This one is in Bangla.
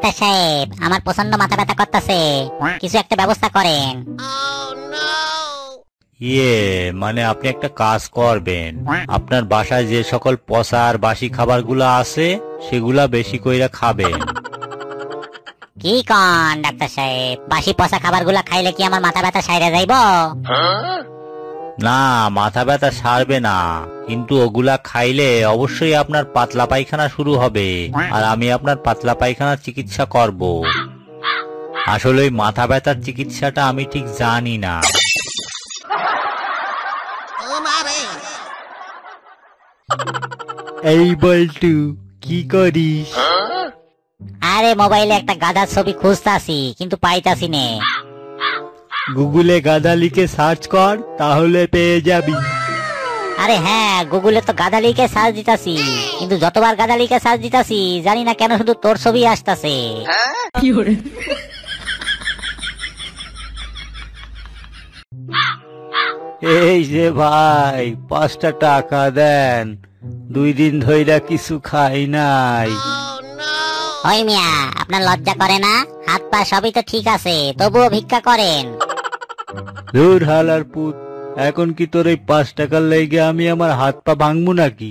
ডাক্তার সাহেব, আমার প্রচন্ড মাথা ব্যথা করতেছে, কিছু একটা ব্যবস্থা করেন। মানে আপনি একটা কাজ করবেন, আপনার বাসায় যে সকল পচা আর বাসি খাবারগুলো আছে সেগুলা বেশি কইরা খাবেন। কি কন ডাক্তার সাহেব, বাসি পচা খাবারগুলা খাইলে কি আমার মাথা ব্যথা সাইরে যাইব? না, মাথা ব্যথা সারবে না, কিন্তু ওগুলা খাইলে অবশ্যই আপনার পাতলা পায়খানা শুরু হবে, আর আমি আপনার পাতলা পায়খানার চিকিৎসা করব। আসলে ওই মাথা ব্যথার চিকিৎসাটা আমি ঠিক জানি না। এই বল্টু, কি করিস? আরে মোবাইলে একটা গাধার ছবি খুঁজতাছি, কিন্তু পাইতাছি নে। গুগলে গাধা লিখে সার্চ কর, তাহলে পেয়ে যাবি। আরে হ্যাঁ, গুগলে তো গাধা লিখে সার্চ দিতাছি, কিন্তু যতবার গাধা লিখে সার্চ দিতাছি জানি না কেন শুধু তোর ছবি আসতাছে। এই যে ভাই, 5টা টাকা দেন, 2 দিন ধইরা কিছু খাই নাই। ওই মিয়া, আপনার লজ্জা করে না? হাত পা সবই তো ঠিক আছে, তবুও ভিক্ষা করেন। ধুর হালার পুত, এখন কি তোর এই 5 টাকার লেগে আমি আমার হাত পা ভাঙবো নাকি?